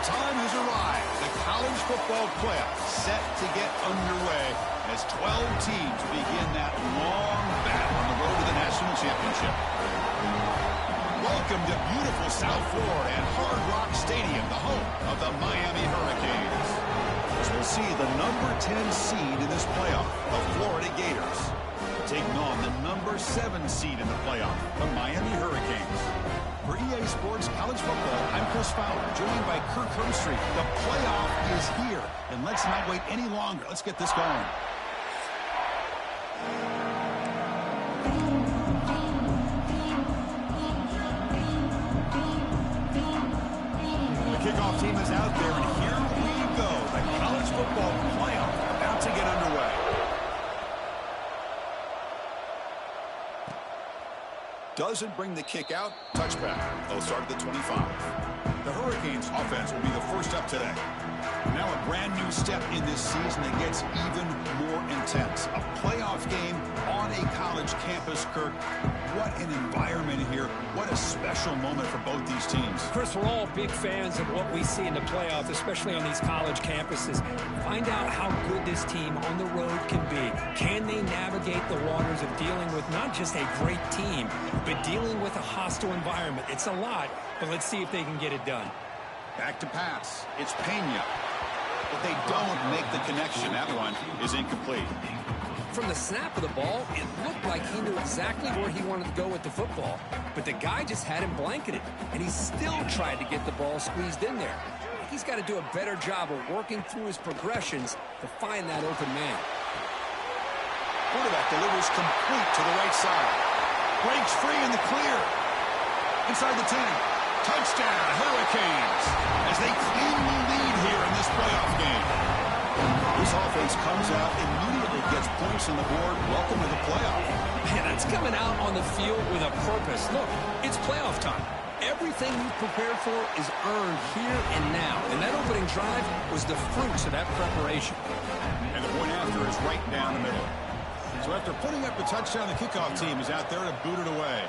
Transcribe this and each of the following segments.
time has arrived. The college football playoffs set to get underway as 12 teams begin that long battle on the road to the national championship. Welcome to beautiful South Florida and Hard Rock Stadium, the home of the Miami Hurricanes. As we'll see the number 10 seed in this playoff, the Florida Gators, taking on the number 7 seed in the playoff, the Miami Hurricanes. For EA Sports College Football, I'm Chris Fowler, joined by Kirk Herbstreit. The playoff is here, and let's not wait any longer. Let's get this going. The kickoff team is out there, and here we go. The college football playoff about to get underway. Doesn't bring the kick out. Touchback. They'll start at the 25. The Hurricanes offense will be the first up today. Now a brand new step in this season that gets even more intense. A playoff game on a college campus, Kirk. What an environment here. What a special moment for both these teams. Chris, we're all big fans of what we see in the playoffs, especially on these college campuses. Find out how good this team on the road can be. Can they navigate the waters of dealing with not just a great team, but dealing with a hostile environment? It's a lot, but let's see if they can get it done. Back to pass. It's Pena. But they don't make the connection. That one is incomplete. From the snap of the ball, it looked like he knew exactly where he wanted to go with the football. But the guy just had him blanketed, and he still tried to get the ball squeezed in there. He's got to do a better job of working through his progressions to find that open man. Quarterback delivers complete to the right side. Breaks free in the clear. Inside the 10. Touchdown, Hurricanes, as they claim the lead here in this playoff game. This offense comes out, immediately gets points on the board. Welcome to the playoff. Man, that's coming out on the field with a purpose. Look, it's playoff time. Everything you've prepared for is earned here and now. And that opening drive was the fruits of that preparation. And the point after is right down the middle. So after putting up the touchdown, the kickoff team is out there to boot it away.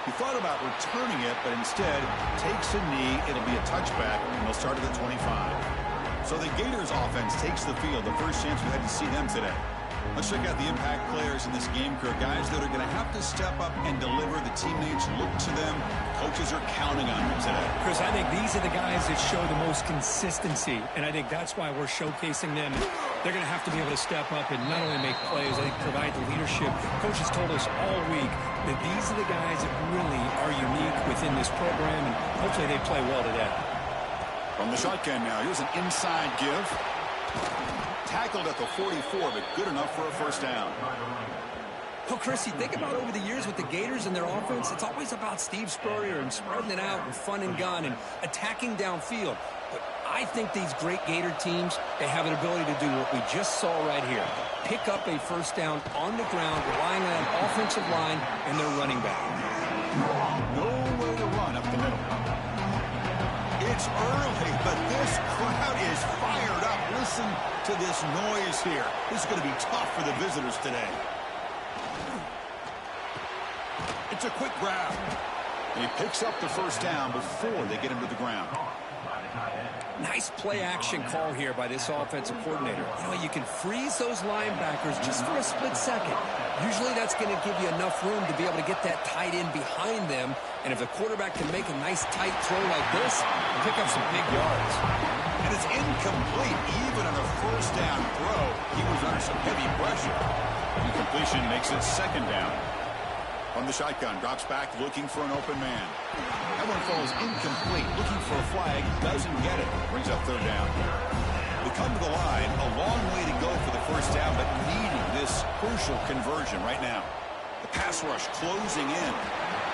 He thought about returning it, but instead takes a knee. It'll be a touchback, and they'll start at the 25. So the Gators offense takes the field. The first chance we had to see them today. Let's check out the impact players in this game, Kirk. Guys that are going to have to step up and deliver. The teammates look to them. Coaches are counting on them today. Chris, I think these are the guys that show the most consistency, and I think that's why we're showcasing them. They're going to have to be able to step up and not only make plays, I think provide the leadership. Coaches told us all week that these are the guys that really are unique within this program, and hopefully they play well today. From the shotgun now, here's an inside give. Tackled at the 44, but good enough for a first down. Well, Chris, you think about over the years with the Gators and their offense, it's always about Steve Spurrier and spreading it out and fun and gun and attacking downfield. But I think these great Gator teams, they have an ability to do what we just saw right here. Pick up a first down on the ground, relying on an offensive line and their running back. Nowhere to run up the middle. It's early, but this crowd is fired up. Listen to this noise here. This is going to be tough for the visitors today. It's a quick grab. And he picks up the first down before they get him to the ground. Nice play action call here by this offensive coordinator. You know, you can freeze those linebackers just for a split second. Usually that's going to give you enough room to be able to get that tight end behind them. And if the quarterback can make a nice tight throw like this, pick up some big yards. And it's incomplete. Even on a first down throw, he was under some heavy pressure. Incompletion makes it second down. From the shotgun, drops back looking for an open man. That one falls incomplete, looking for a flag, doesn't get it. Brings up third down. They come to the line, a long way to go for the first down, but needing this crucial conversion right now. The pass rush closing in.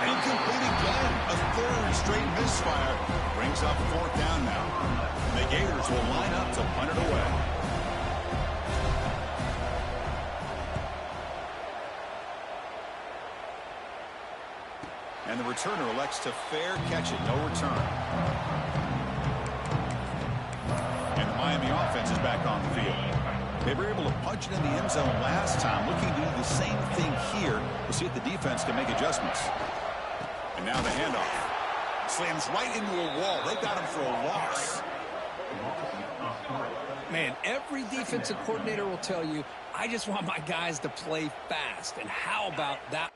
Incomplete again. A third straight misfire. Brings up fourth down now. The Gators will line up to punt it away. And the returner elects to fair catch it. No return. And the Miami offense is back on the field. They were able to punch it in the end zone last time. Looking to do the same thing here. We'll see if the defense can make adjustments. And now the handoff. Slams right into a wall. They got him for a loss. Man, every defensive coordinator will tell you, I just want my guys to play fast. And how about that?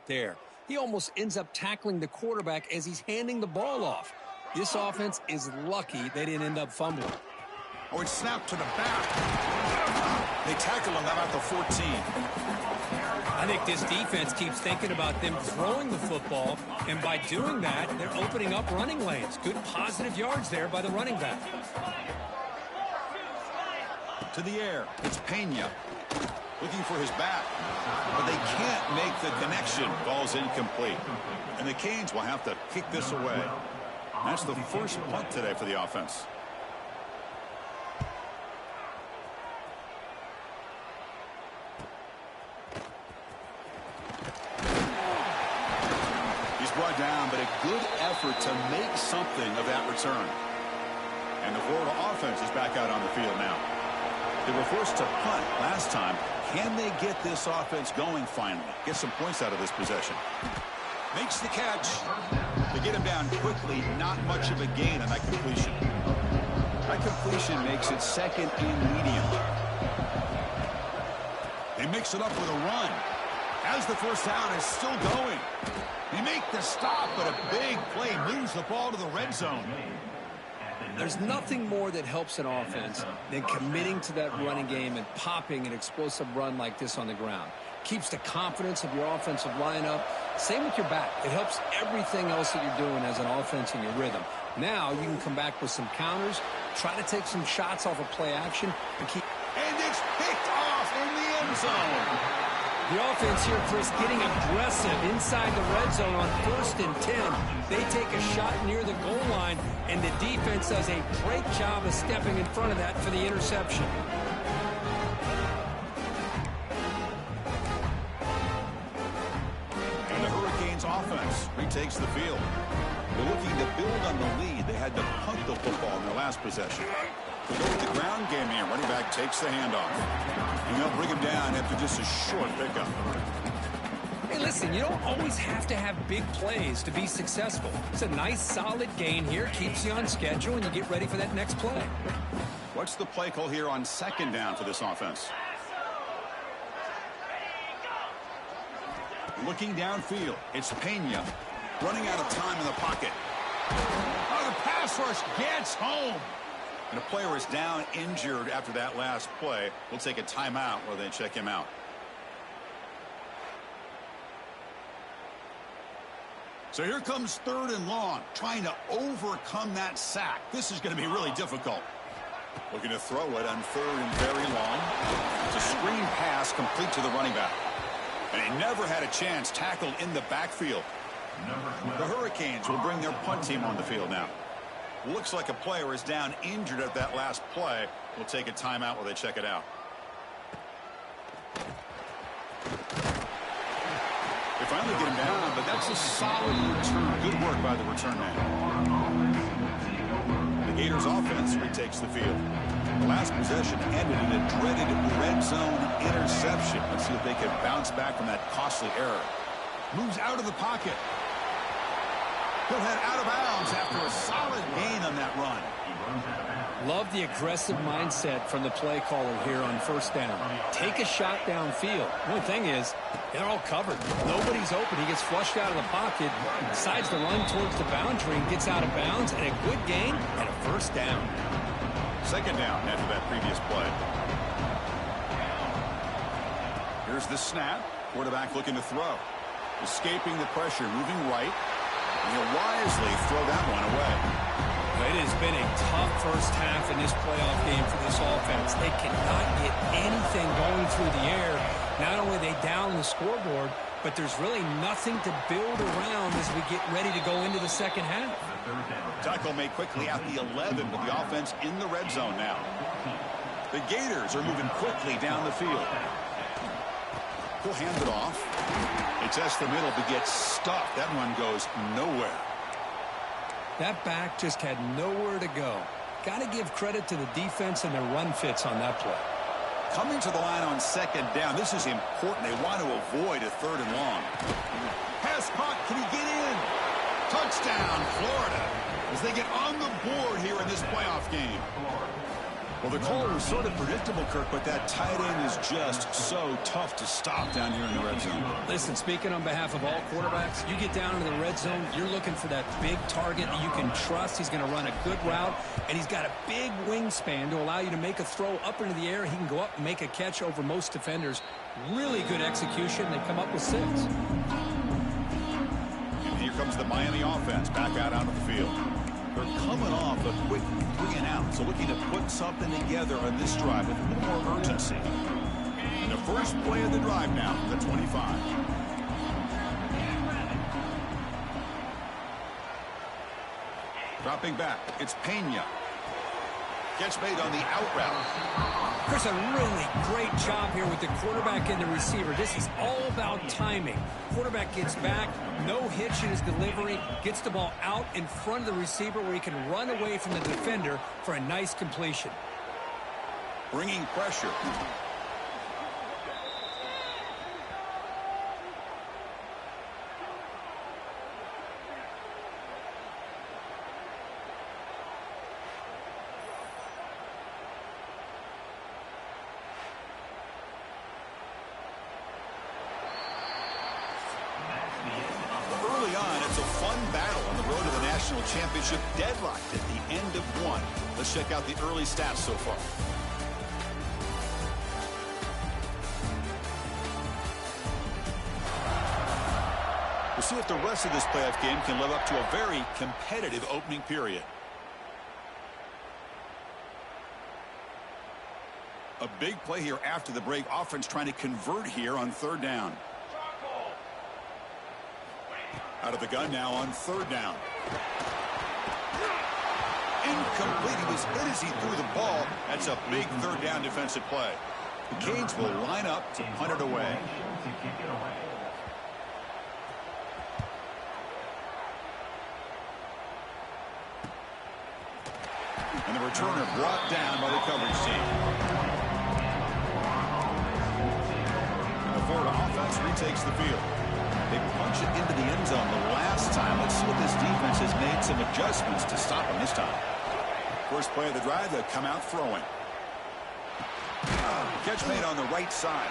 There. He almost ends up tackling the quarterback as he's handing the ball off. This offense is lucky they didn't end up fumbling. Oh, it's snapped to the back. They tackle him about the 14. I think this defense keeps thinking about them throwing the football, and by doing that, they're opening up running lanes. Good positive yards there by the running back. to the air. It's Pena looking for his back. But they can't make the connection. Ball's incomplete. And the Canes will have to kick this away. That's the first punt today for the offense. He's brought down, but a good effort to make something of that return. And the Florida offense is back out on the field now. They were forced to punt last time. Can they get this offense going finally? Get some points out of this possession. Makes the catch. They get him down quickly. Not much of a gain on that completion. That completion makes it second and medium. They mix it up with a run. As the first down is still going. They make the stop, but a big play moves the ball to the red zone. There's nothing more that helps an offense than committing to that running game and popping an explosive run like this on the ground. Keeps the confidence of your offensive lineup. Same with your back. It helps everything else that you're doing as an offense in your rhythm. Now you can come back with some counters, try to take some shots off of play action, and keep... And it's picked off in the end zone. The offense here, Chris, getting aggressive inside the red zone on 1st and 10. They take a shot near the goal line, and the defense does a great job of stepping in front of that for the interception. And the Hurricanes offense retakes the field. They're looking to build on the lead. They had to punt the football in their last possession. They go with the ground game here. Running back takes the handoff. And they'll bring him down after just a short pickup. Hey, listen, you don't always have to have big plays to be successful. It's a nice, solid gain here. Keeps you on schedule, and you get ready for that next play. What's the play call here on 2nd down for this offense? Looking downfield. It's Pena running out of time in the pocket. Oh, the pass rush gets home. And a player is down injured after that last play. We'll take a timeout while they check him out. So here comes 3rd and long, trying to overcome that sack. This is going to be really difficult. Looking to throw it on 3rd and very long. It's a screen pass complete to the running back. And he never had a chance tackled in the backfield. The Hurricanes will bring their punt team on the field now. Looks like a player is down injured at that last play. We'll take a timeout while they check it out. They finally get him down, but that's a solid return. Good work by the return man. The Gators offense retakes the field. The last possession ended in a dreaded red zone interception. Let's see if they can bounce back from that costly error. Moves out of the pocket. He'll head out of bounds after a solid gain on that run. Love the aggressive mindset from the play caller here on 1st down. Take a shot downfield. The only thing is, they're all covered. Nobody's open. He gets flushed out of the pocket, decides to run towards the boundary, and gets out of bounds, and a good gain and a 1st down. 2nd down after that previous play. Here's the snap. Quarterback looking to throw. Escaping the pressure, moving right. And he'll wisely throw that one away. It has been a tough first half in this playoff game for this offense. They cannot get anything going through the air. Not only are they down the scoreboard, but there's really nothing to build around as we get ready to go into the second half. Tackle made quickly at the 11 with the offense in the red zone now. The Gators are moving quickly down the field. He'll hand it off. They test the middle but get stuck. That one goes nowhere. That back just had nowhere to go. Got to give credit to the defense and their run fits on that play. Coming to the line on 2nd down. This is important. They want to avoid a 3rd and long. Pass caught. Can he get in? Touchdown, Florida, as they get on the board here in this playoff game. Well, the call was sort of predictable, Kirk, but that tight end is just so tough to stop down here in the red zone. Listen, speaking on behalf of all quarterbacks, you get down into the red zone, you're looking for that big target that you can trust. He's going to run a good route, and he's got a big wingspan to allow you to make a throw up into the air. He can go up and make a catch over most defenders. Really good execution. They come up with 6. And here comes the Miami offense back out onto the field. They're coming off a quick 3 and out, so looking to put something together on this drive with a little more urgency. And the first play of the drive now, the 25. Dropping back, it's Pena. Gets made on the out route. Chris, a really great job here with the quarterback and the receiver. This is all about timing. Quarterback gets back, no hitch in his delivery, gets the ball out in front of the receiver where he can run away from the defender for a nice completion. Bringing pressure. Early on, it's a fun battle on the road to the national championship, deadlocked at the end of one. Let's check out the early stats so far. We'll see if the rest of this playoff game can live up to a very competitive opening period. A big play here after the break. Offense trying to convert here on 3rd down. Out of the gun now on 3rd down. Incomplete. He was hit as he threw the ball. That's a big 3rd down defensive play. The Canes will line up to punt it away. And the returner brought down by the coverage team. And the Florida offense retakes the field. They punch it into the end zone the last time. Let's see if this defense has made some adjustments to stop them this time. First play of the drive, they'll come out throwing. Catch made on the right side.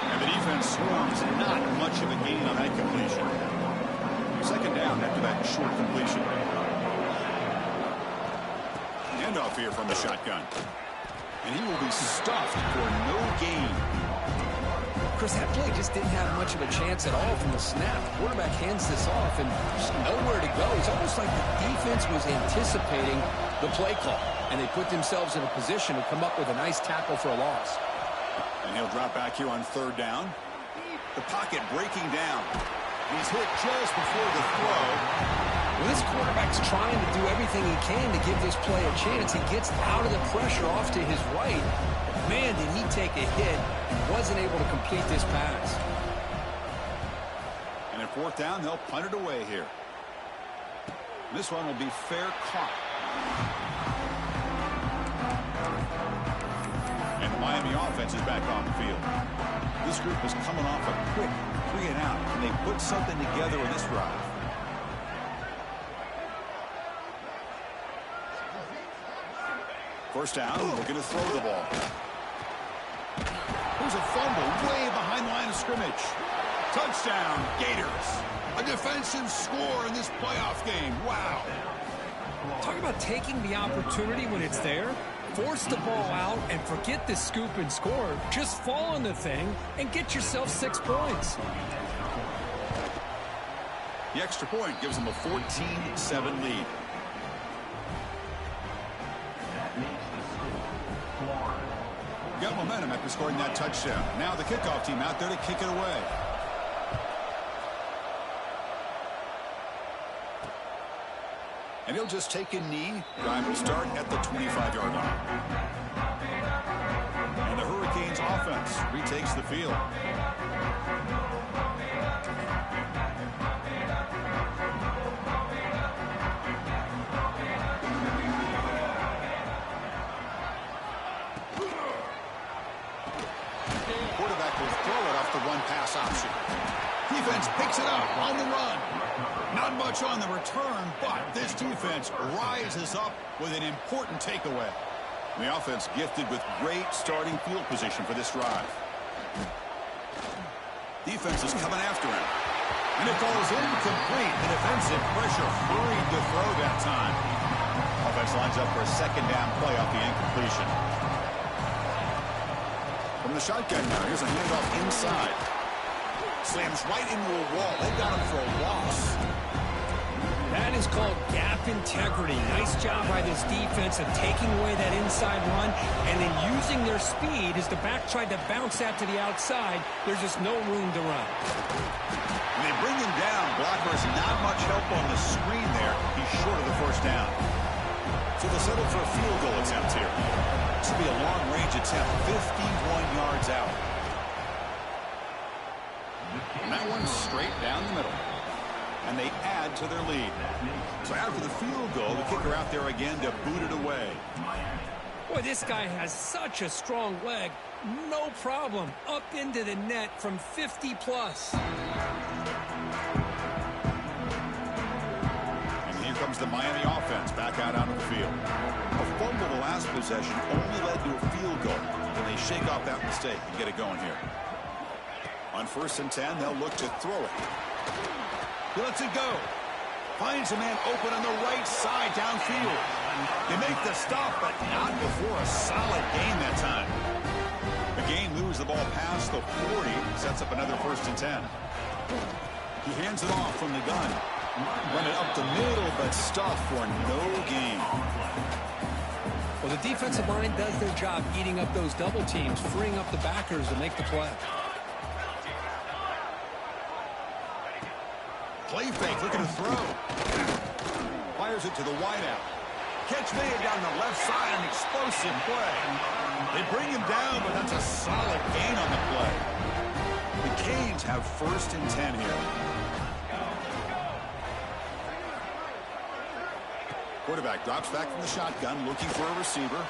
And the defense swarms. Not much of a gain on that completion. 2nd down after that short completion. Handoff here from the shotgun. And he will be stuffed for no gain. Chris, that play just didn't have much of a chance at all from the snap. The quarterback hands this off and there's nowhere to go. It's almost like the defense was anticipating the play call, and they put themselves in a position to come up with a nice tackle for a loss. And he'll drop back here on 3rd down. The pocket breaking down. He's hit just before the throw. Well, this quarterback's trying to do everything he can to give this play a chance. He gets out of the pressure off to his right. Man, did he take a hit and wasn't able to complete this pass. And at 4th down, they'll punt it away here. This one will be fair caught. And the Miami offense is back on the field. This group is coming off a quick 3 and out. Can they put something together in this drive? First down, we're going to throw the ball. There's a fumble way behind the line of scrimmage. Touchdown, Gators. A defensive score in this playoff game. Wow. Talk about taking the opportunity when it's there. Force the ball out and forget the scoop and score. Just fall on the thing and get yourself 6 points. The extra point gives them a 14-7 lead. Got momentum after scoring that touchdown. Now the kickoff team out there to kick it away. And he'll just take a knee. Drive will start at the 25-yard line. And the Hurricanes offense retakes the field. Quarterback will throw it off the run-pass option. Defense picks it up on the run. Not much on the return, but this defense rises up with an important takeaway. The offense gifted with great starting field position for this drive. Defense is coming after him. And it falls incomplete. The defensive pressure hurried to throw that time. Offense lines up for a 2nd down play off the incompletion. From the shotgun now, here's a handoff inside. Slams right into a wall. They got him for a loss. That is called gap integrity. Nice job by this defense of taking away that inside run and then using their speed as the back tried to bounce that to the outside. There's just no room to run. When they bring him down, Blocker's not much help on the screen there. He's short of the first down. So they'll settle for a field goal attempt here. This will be a long-range attempt, 51 yards out. And that one's straight down the middle. And they add to their lead. So after the field goal, the kicker out there again to boot it away. Boy, this guy has such a strong leg. No problem. Up into the net from 50 plus. And here comes the Miami offense back out onto the field. A fumble the last possession only led to a field goal. And they shake off that mistake and get it going here. On 1st and 10, they'll look to throw it. He lets it go. Finds a man open on the right side downfield. They make the stop, but not before a solid gain that time. The game moves the ball past the 40. Sets up another 1st and 10. He hands it off from the gun. Run it up the middle, but stuffed for no gain. Well, the defensive line does their job eating up those double teams, freeing up the backers to make the play. Play fake, looking to throw. Fires it to the wideout. Catch made down the left side, an explosive play. They bring him down, but that's a solid gain on the play. The Canes have 1st and 10 here. Quarterback drops back from the shotgun, looking for a receiver.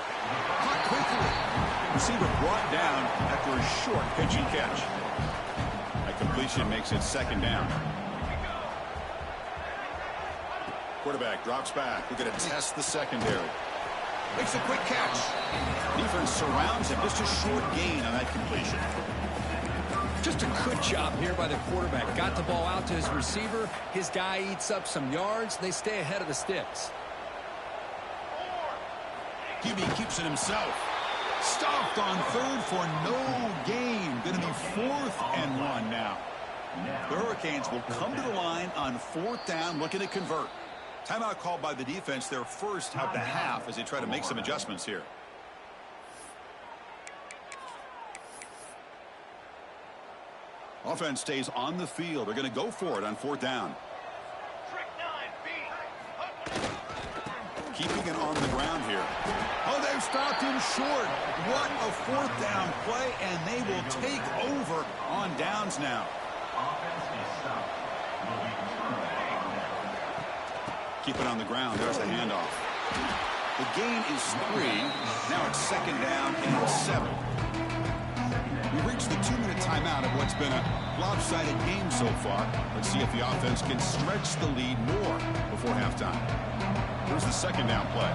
Caught quickly. Receiver brought down after a short pitching catch. That completion makes it 2nd down. Quarterback drops back. We're going to test the secondary. Makes a quick catch. Defense surrounds him. Just a short gain on that completion. Just a good job here by the quarterback. Got the ball out to his receiver. His guy eats up some yards. They stay ahead of the sticks. QB keeps it himself. Stopped on 3rd for no gain. Going to be 4th and 1 now. The Hurricanes will come to the line on 4th down, looking to convert. Timeout called by the defense, their first of the half, as they try to make some adjustments here. Offense stays on the field. They're going to go for it on 4th down. Keeping it on the ground here. Oh, they've stopped him short. What a 4th down play, and they will take over on downs now. Keep it on the ground. There's the handoff. The gain is 3. Now it's 2nd down and 7. We reached the 2-minute timeout of what's been a lopsided game so far. Let's see if the offense can stretch the lead more before halftime. Here's the 2nd down play.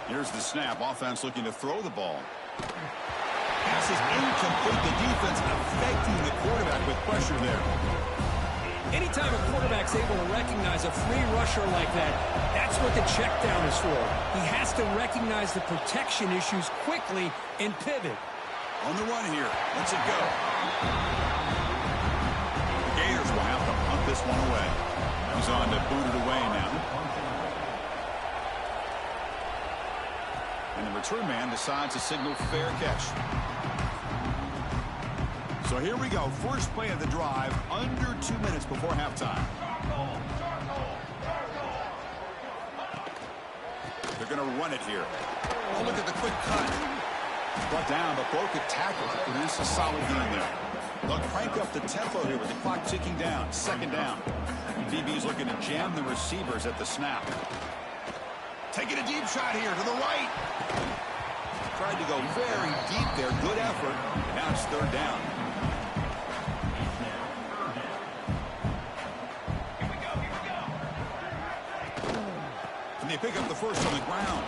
Here's the snap. Offense looking to throw the ball. Pass is incomplete. The defense affecting the quarterback with pressure there. Anytime a quarterback's able to recognize a free rusher like that, that's what the check down is for. He has to recognize the protection issues quickly and pivot. On the run here. Let's it go. The Gators will have to punt this one away. He's on to boot it away now. And the return man decides to signal fair catch. So here we go. First play of the drive, under 2 minutes before halftime. They're going to run it here. Oh, look at the quick cut. Brought down, but broke a tackle to produce a solid gain there. They'll crank up the tempo here with the clock ticking down. 2nd down. DB's looking to jam the receivers at the snap. Taking a deep shot here to the right. Tried to go very deep there. Good effort. Now it's 3rd down. And they pick up the first on the ground.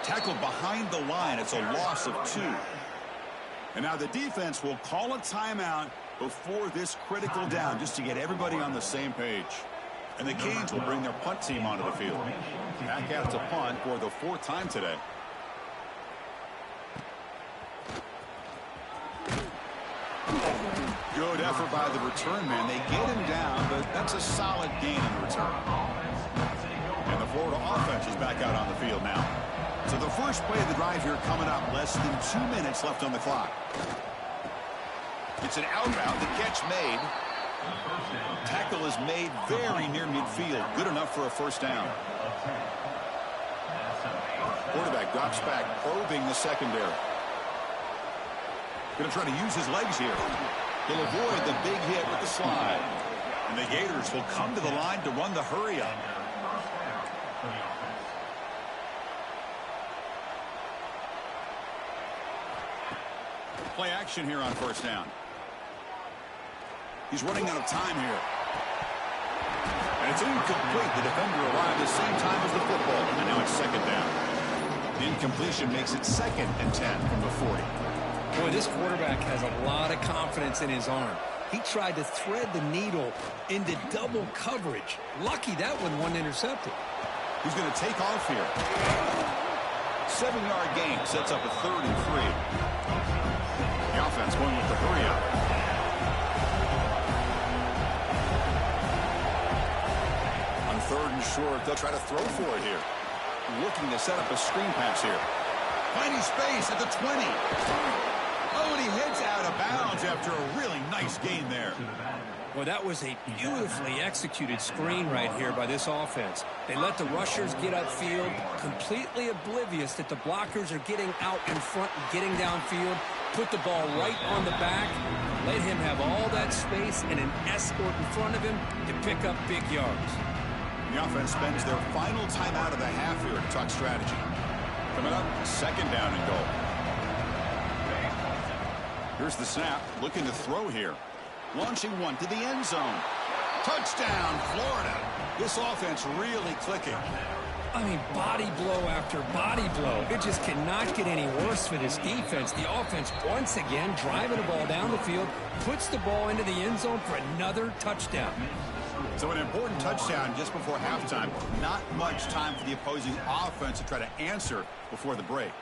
Tackled behind the line. It's a loss of 2. And now the defense will call a timeout before this critical down, just to get everybody on the same page. And the Canes will bring their punt team onto the field. Back out to punt for the 4th time today. Good effort by the return man. They get him down, but that's a solid gain in the return. And the Florida offense is back out on the field now. So the first play of the drive here coming up. Less than 2 minutes left on the clock. It's an outbound. The catch made. Tackle is made very near midfield. Good enough for a first down. Quarterback drops back, probing the secondary. Going to try to use his legs here. He'll avoid the big hit with the slide. And the Gators will come to the line to run the hurry up. Play action here on first down. He's running out of time here. And it's incomplete. The defender arrived the same time as the football. And now it's second down. The incompletion makes it 2nd and 10 from the 40. Boy, this quarterback has a lot of confidence in his arm. He tried to thread the needle into double coverage. Lucky that one wasn't intercepted. He's going to take off here. 7-yard gain sets up a 3rd and 3. The offense going with the hurry up. On 3rd and short, they'll try to throw for it here. Looking to set up a screen pass here. Finding space at the 20. Oh, and he heads out of bounds after a really nice gain there. Well, that was a beautifully executed screen right here by this offense. They let the rushers get upfield, completely oblivious that the blockers are getting out in front and getting downfield, put the ball right on the back, let him have all that space and an escort in front of him to pick up big yards. The offense spends their final timeout of the half here to talk strategy. Coming up, 2nd down and goal. Here's the snap, looking to throw here. Launching one to the end zone. Touchdown, Florida. This offense really clicking. I mean, body blow after body blow. It just cannot get any worse for this defense. The offense, once again, driving the ball down the field, puts the ball into the end zone for another touchdown. So an important touchdown just before halftime. Not much time for the opposing offense to try to answer before the break.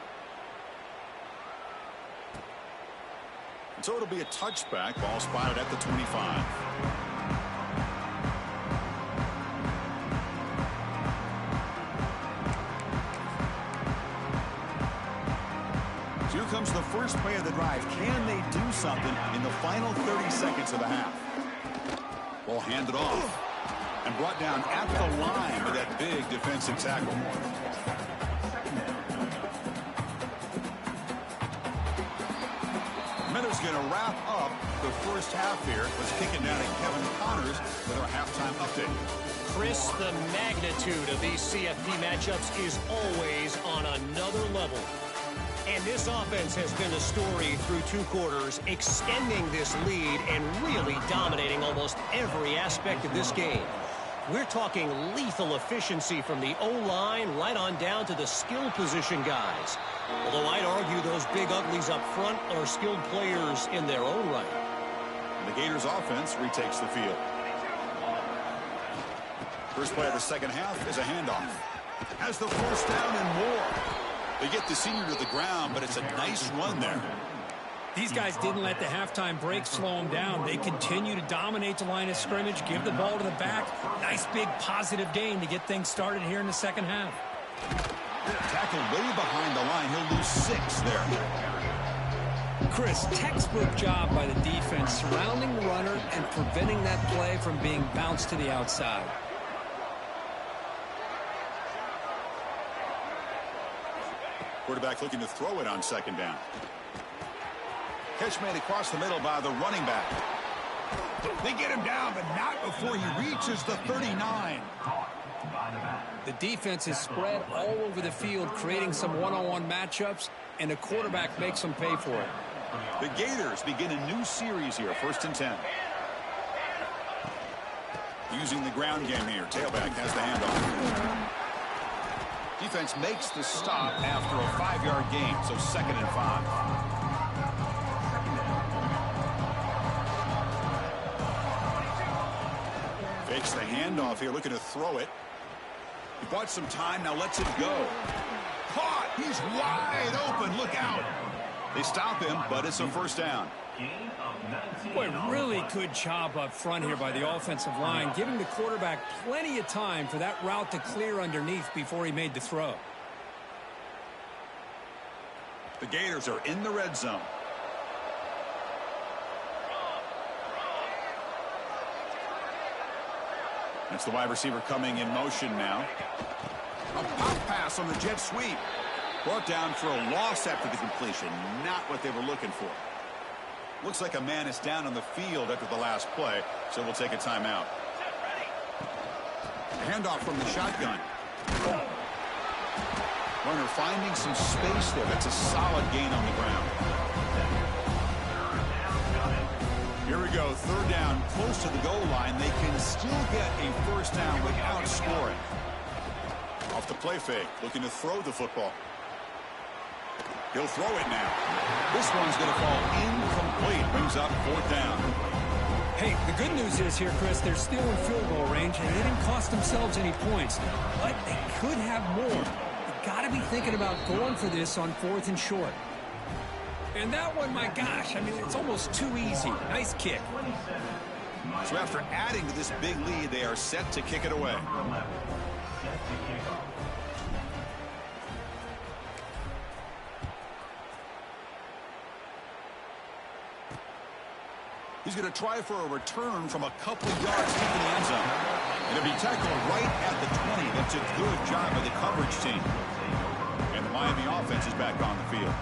And so it'll be a touchback. Ball spotted at the 25. Here comes the first play of the drive. Can they do something in the final 30 seconds of the half? Ball handed off and brought down at the line with that big defensive tackle. Miller's going to wrap up the first half here. Let's kick it down to Kevin Connors with our halftime update. Chris, the magnitude of these CFP matchups is always on another level. And this offense has been the story through 2 quarters, extending this lead and really dominating almost every aspect of this game. We're talking lethal efficiency from the O-line right on down to the skill position guys. Although I'd argue those big uglies up front are skilled players in their own right. The Gators offense retakes the field. First play of the second half is a handoff. Has the first down and more. They get the senior to the ground, but it's a nice run there. These guys didn't let the halftime break slow them down. They continue to dominate the line of scrimmage, give the ball to the back. Nice big positive gain to get things started here in the second half. Tackle way behind the line. He'll lose 6 there. Chris, textbook job by the defense surrounding the runner and preventing that play from being bounced to the outside. Quarterback looking to throw it on 2nd down. Catch made across the middle by the running back. They get him down, but not before he reaches the 39. The defense is spread all over the field, creating some one-on-one matchups, and the quarterback makes them pay for it. The Gators begin a new series here, 1st and 10. Using the ground game here. Tailback has the handoff. Defense makes the stop after a 5-yard gain, so 2nd and 5. Fakes the handoff here, looking to throw it. He bought some time, now lets it go. Caught! He's wide open, look out! They stop him, but it's a first down. Boy, really good job up front here by the offensive line, giving the quarterback plenty of time for that route to clear underneath before he made the throw. The Gators are in the red zone. It's the wide receiver coming in motion now. A pop pass on the jet sweep. Brought down for a loss after the completion. Not what they were looking for. Looks like a man is down on the field after the last play, so we'll take a timeout. Handoff from the shotgun. Runner finding some space there. That's a solid gain on the ground. Here we go, third down, close to the goal line. They can still get a first down without scoring. Off the play fake, looking to throw the football. He'll throw it now. This one's going to fall incomplete. Brings up fourth down. Hey, the good news is here, Chris, they're still in field goal range, and they didn't cost themselves any points. But they could have more. You've got to be thinking about going for this on 4th and short. And that one, my gosh, I mean, it's almost too easy. Nice kick. So after adding to this big lead, they are set to kick it away. He's going to try for a return from a couple of yards deep in the end zone. It'll be tackled right at the 20. That's a good job by the coverage team. And the Miami offense is back on the field.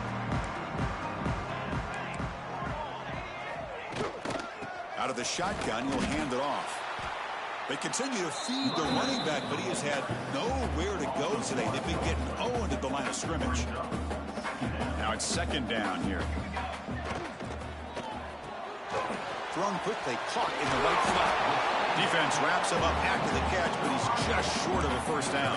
Out of the shotgun, he'll hand it off. They continue to feed the running back, but he has had nowhere to go today. They've been getting owned at the line of scrimmage. Now it's second down here. Thrown quickly, caught in the right flat. Defense wraps him up after the catch, but he's just short of a first down.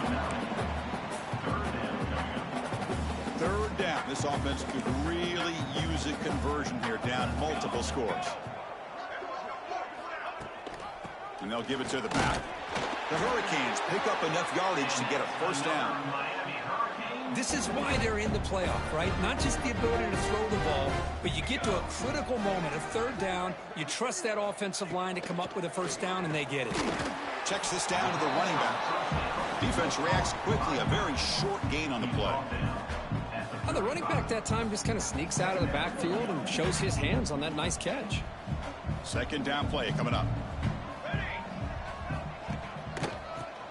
Third down. This offense could really use a conversion here, down multiple scores. And they'll give it to the back. The Hurricanes pick up enough yardage to get a first down. This is why they're in the playoff, right? Not just the ability to throw the ball, but you get to a critical moment, a third down. You trust that offensive line to come up with a first down, and they get it. Checks this down to the running back. Defense reacts quickly. A very short gain on the play. Well, the running back that time just kind of sneaks out of the backfield and shows his hands on that nice catch. Second down play coming up.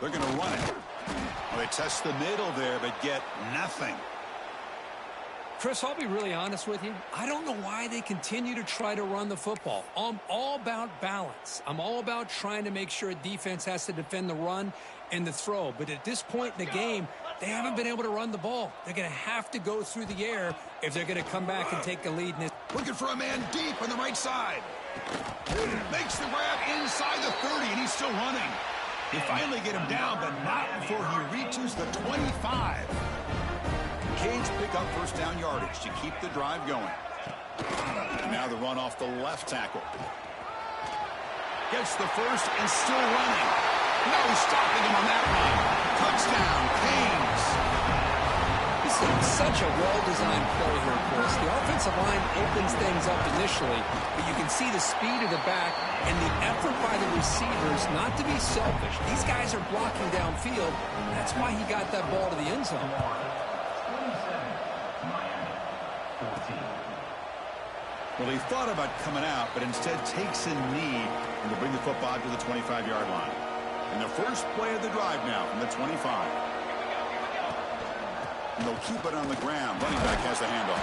They're going to run it. Well, they test the middle there, but get nothing. Chris, I'll be really honest with you. I don't know why they continue to try to run the football. I'm all about balance. I'm all about trying to make sure a defense has to defend the run and the throw. But at this point in the game, they haven't been able to run the ball. They're going to have to go through the air if they're going to come back and take the lead. Looking for a man deep on the right side. Makes the grab inside the 30, and he's still running. They finally get him down, but not before he reaches the 25. Canes pick up first down yardage to keep the drive going. And now the run off the left tackle. Gets the first and still running. No stopping him on that run. Touchdown, Canes. This is such a well-designed play here, Chris. The offensive line opens things up initially, but you can see the speed of the back and the effort by the receivers not to be selfish. These guys are blocking downfield. That's why he got that ball to the end zone. Well, he thought about coming out, but instead takes a knee and to bring the football to the 25-yard line. And the first play of the drive now from the 25. And they'll keep it on the ground. Running back has the handoff.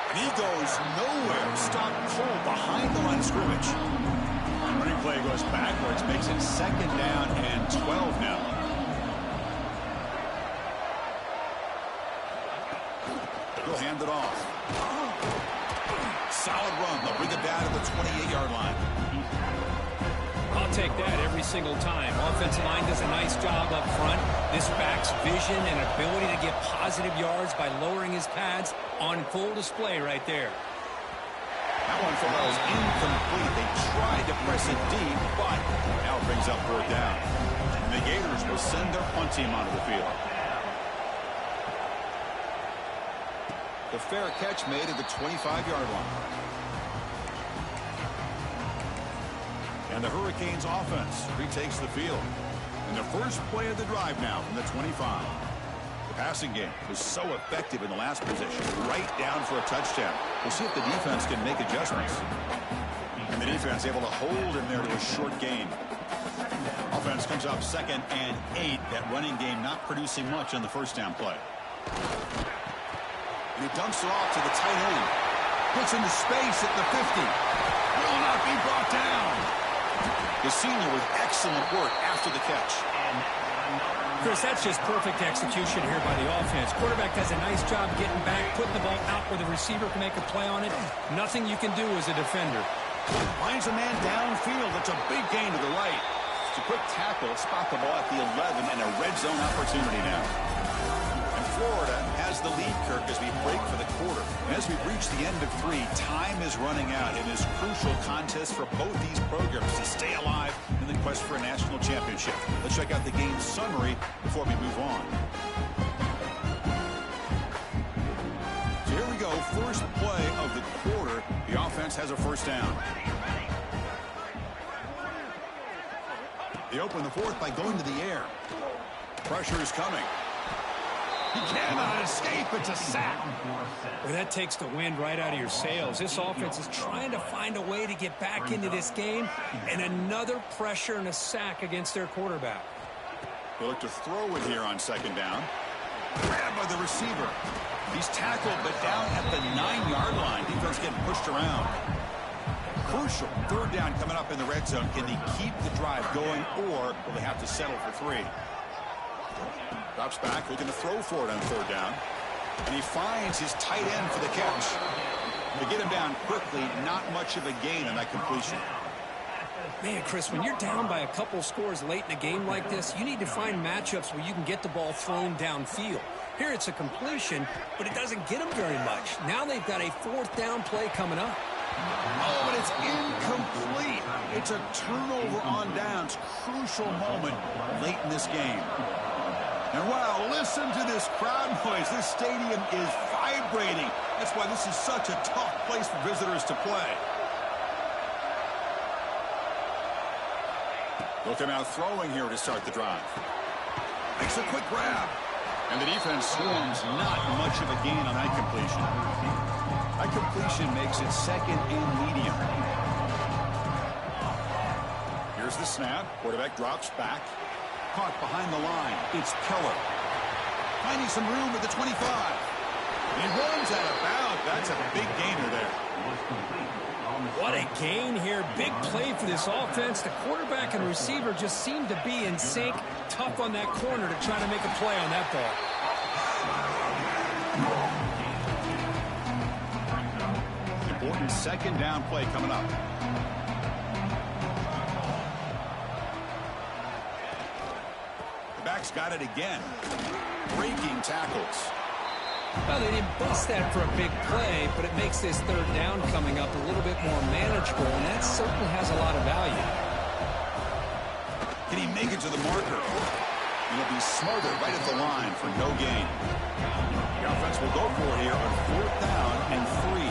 And he goes nowhere. Stopped cold behind the line of scrimmage. And running play goes backwards. Makes it second down and 12 now. He'll hand it off. Solid run. They'll bring it down to the 28-yard line. I'll take that every single time. Offensive line does a nice job up front. This back's vision and ability to get positive yards by lowering his pads on full display right there. That one falls incomplete. They tried to press it deep, but now it brings up fourth down. And the Gators will send their punt team onto the field. The fair catch made at the 25-yard line. And the Hurricanes offense retakes the field. And the first play of the drive now from the 25. The passing game was so effective in the last position, right down for a touchdown. We'll see if the defense can make adjustments. And the defense able to hold him there to a short gain. Offense comes up 2nd and 8. That running game not producing much on the first down play. And he dumps it off to the tight end. Puts into space at the 50. Will not be brought down. The senior with excellent work after the catch. Chris, that's just perfect execution here by the offense. Quarterback does a nice job getting back, putting the ball out where the receiver can make a play on it. Nothing you can do as a defender. Finds a man downfield. That's a big gain to the right. It's a quick tackle. Spot the ball at the 11 and a red zone opportunity now. And Florida has the lead, Kirk, as we break for the quarter. And as we reach the end of 3, time is running out in this crucial contest for both these programs to stay alive in the quest for a national championship. Let's check out the game summary before we move on. So here we go. First play of the quarter. The offense has a first down. They open the fourth by going to the air. Pressure is coming. He cannot escape. It's a sack. Well, that takes the wind right out of your sails. This offense is trying to find a way to get back into this game, and another pressure and a sack against their quarterback. They look to throw it here on 2nd down. Grabbed by the receiver. He's tackled, but down at the 9-yard line. Defense getting pushed around. Crucial 3rd down coming up in the red zone. Can they keep the drive going, or will they have to settle for 3? Drops back, looking to throw for it on 3rd down. And he finds his tight end for the catch. They get him down quickly, not much of a gain on that completion. Man, Chris, when you're down by a couple scores late in a game like this, you need to find matchups where you can get the ball thrown downfield. Here it's a completion, but it doesn't get them very much. Now they've got a 4th down play coming up. Oh, and it's incomplete. It's a turnover on downs. Crucial moment late in this game. And wow, listen to this crowd noise. This stadium is vibrating. That's why this is such a tough place for visitors to play. They'll come out throwing here to start the drive. Makes a quick grab. And the defense swarms. Not much of a gain on that completion. That completion makes it 2nd and medium. Here's the snap. Quarterback drops back. Caught behind the line. It's Keller. Finding some room at the 25. And he runs out of bounds. That's a big gainer there. What a gain here. Big play for this offense. The quarterback and receiver just seem to be in sync. Tough on that corner to try to make a play on that ball. Important 2nd down play coming up. The back's got it again. Breaking tackles. Well, they didn't bust that for a big play, but it makes this 3rd down coming up a little bit more manageable, and that certainly has a lot of value. Can he make it to the marker? And he'll be smothered right at the line for no gain. The offense will go for it here on 4th down and 3.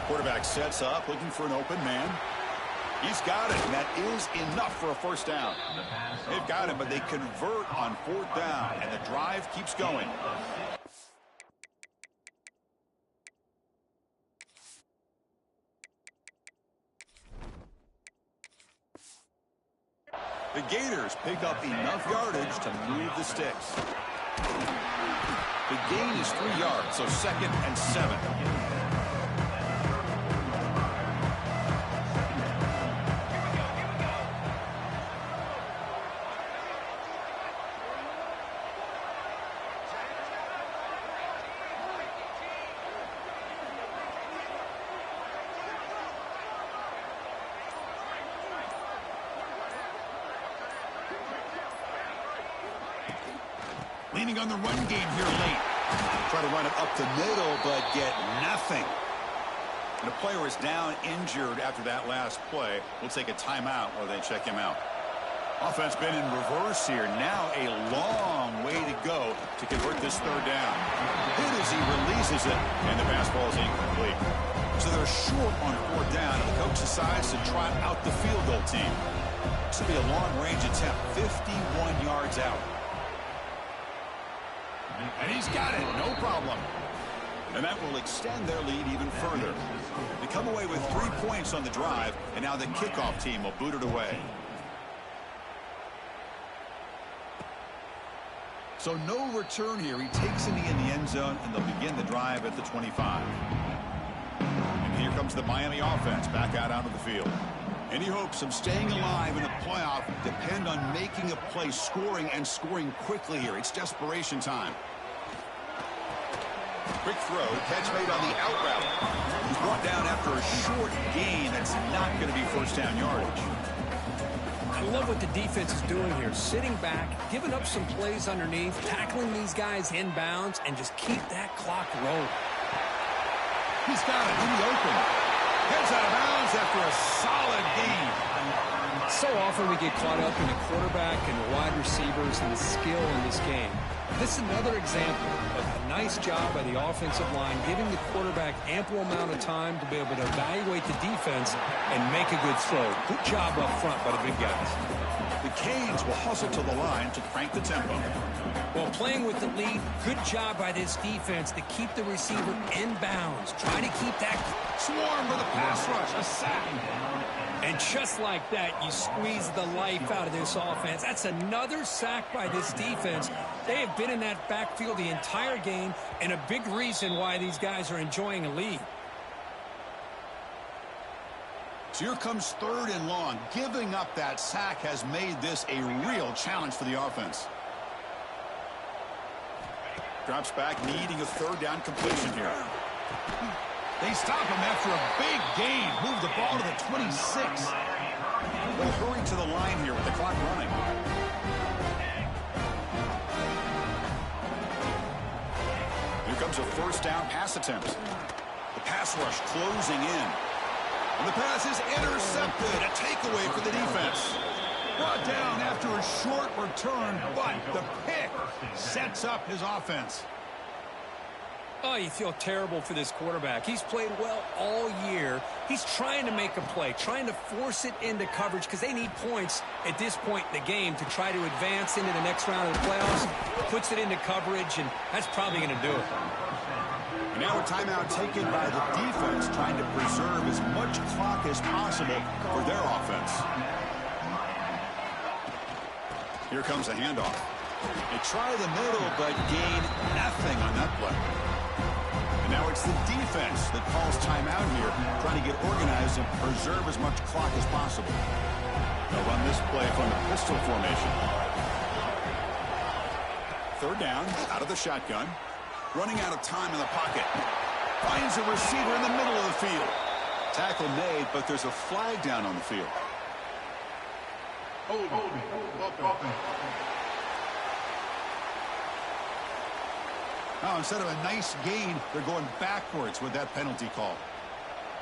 Quarterback sets up, looking for an open man. He's got it, and that is enough for a first down. They've got him, but they convert on 4th down, and the drive keeps going. The Gators pick up enough yardage to move the sticks. The gain is 3 yards, so 2nd and 7. Leaning on the run game here late. Try to run it up the middle, but get nothing. And the player is down injured after that last play. We'll take a timeout while they check him out. Offense been in reverse here. Now a long way to go to convert this third down. Hit as he releases it, and the pass ball is incomplete. So they're short on fourth down, and the coach decides to trot out the field goal team. This will be a long-range attempt, 51 yards out. And he's got it, no problem. And that will extend their lead even further. They come away with 3 points on the drive, and now the kickoff team will boot it away. So no return here. He takes it in the end zone, and they'll begin the drive at the 25. And here comes the Miami offense back out onto the field. Any hopes of staying alive in the playoff depend on making a play, scoring, and scoring quickly here. It's desperation time. Quick throw, catch made on the out route. He's brought down after a short gain. That's not going to be first down yardage. I love what the defense is doing here. Sitting back, giving up some plays underneath, tackling these guys inbounds, and just keep that clock rolling. He's got it in the open. Heads out of bounds after a solid gain. So often we get caught up in the quarterback and the wide receivers and the skill in this game. This is another example of a nice job by the offensive line, giving the quarterback ample amount of time to be able to evaluate the defense and make a good throw. Good job up front by the big guys. The Canes will hustle to the line to crank the tempo. While playing with the lead, good job by this defense to keep the receiver in bounds. Try to keep that Swarm for the pass rush, a sack. And just like that, you squeeze the life out of this offense. That's another sack by this defense. They have been in that backfield the entire game, and a big reason why these guys are enjoying a lead. So here comes third and long. Giving up that sack has made this a real challenge for the offense. Drops back, needing a third down completion here. They stop him after a big gain. Move the ball to the 26. They'll hurry to the line here with the clock running. Here comes a first down pass attempt. The pass rush closing in. And the pass is intercepted. A takeaway for the defense. Brought down after a short return, but the pick sets up his offense. Oh, you feel terrible for this quarterback. He's played well all year. He's trying to make a play, trying to force it into coverage because they need points at this point in the game to try to advance into the next round of the playoffs. Puts it into coverage, and that's probably going to do it. And now a timeout taken by the defense, trying to preserve as much clock as possible for their offense. Here comes a handoff. They try the middle, but gain nothing on that play. And now it's the defense that calls timeout here, trying to get organized and preserve as much clock as possible. They'll run this play from the pistol formation. Third down, out of the shotgun. Running out of time in the pocket. Finds a receiver in the middle of the field. Tackle made, but there's a flag down on the field. Now, instead of a nice gain, they're going backwards with that penalty call.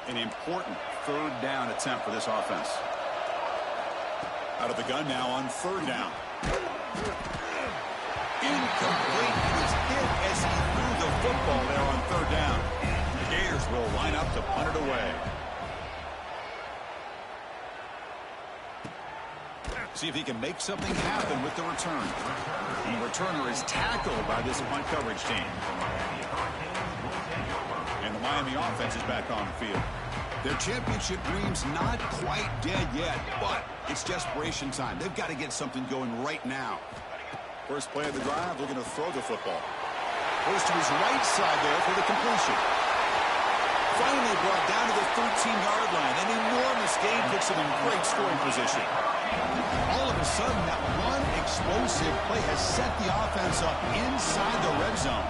An important third down attempt for this offense. Out of the gun now on third down. Incomplete. He was hit as he threw the football there on third down. The Gators will line up to punt it away. See if he can make something happen with the return. And the returner is tackled by this punt coverage team. And the Miami offense is back on the field. Their championship dream's not quite dead yet, but it's desperation time. They've got to get something going right now. First play of the drive, looking to throw the football. Goes to his right side there for the completion. Finally brought down to the 13-yard line. An enormous gain puts him in great scoring position. All of a sudden, that one explosive play has set the offense up inside the red zone.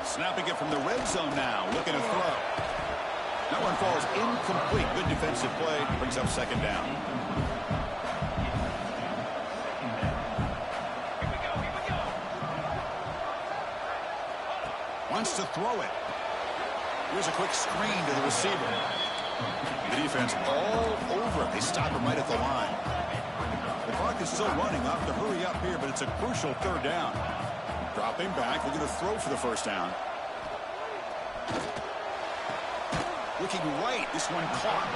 Snapping it from the red zone now, looking to throw. That one falls incomplete. Good defensive play, brings up second down. Wants to throw it. Here's a quick screen to the receiver. The The defense all over it. They stop him right at the line. The clock is still running. Off to hurry up here, but it's a crucial third down. Dropping back, looking to throw for the first down. Looking right, this one caught.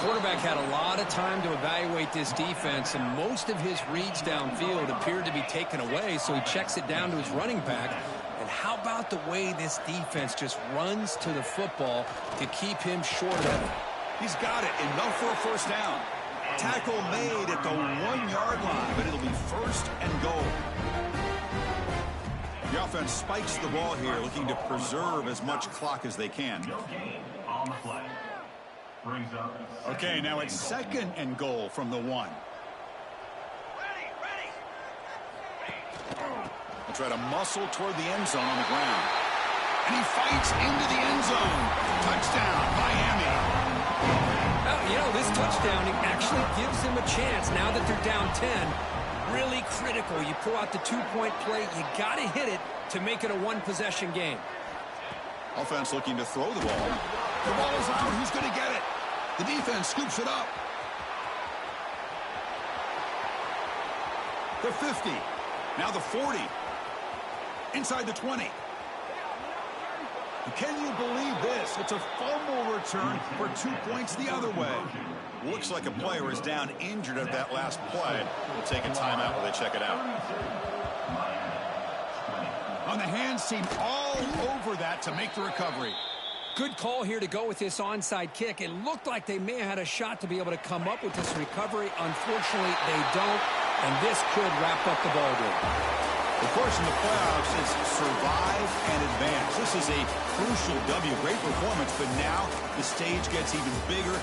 Quarterback had a lot of time to evaluate this defense, and most of his reads downfield appeared to be taken away, so he checks it down to his running back. And how about the way this defense just runs to the football to keep him short of it? He's got it. Enough for a first down. Tackle made at the 1-yard line, but it'll be first and goal. The offense spikes the ball here, looking to preserve as much clock as they can. Okay, now it's second and goal from the 1. They'll try to muscle toward the end zone on the ground. And he fights into the end zone. Touchdown, Miami. Well, you know, this touchdown actually gives them a chance now that they're down 10. Really critical. You pull out the 2-point play. You got to hit it to make it a one-possession game. Offense looking to throw the ball. The ball is out. Who's going to get it? The defense scoops it up. The 50. Now the 40. Inside the 20. Can you believe this? It's a fumble return for 2 points the other way. Looks like a player is down injured at that last play. We'll take a timeout while they check it out. On the hands team all over that to make the recovery. Good call here to go with this onside kick. It looked like they may have had a shot to be able to come up with this recovery. Unfortunately, they don't, and this could wrap up the ball game. The course in the playoffs is survive and advance. This is a crucial W. Great performance, but now the stage gets even bigger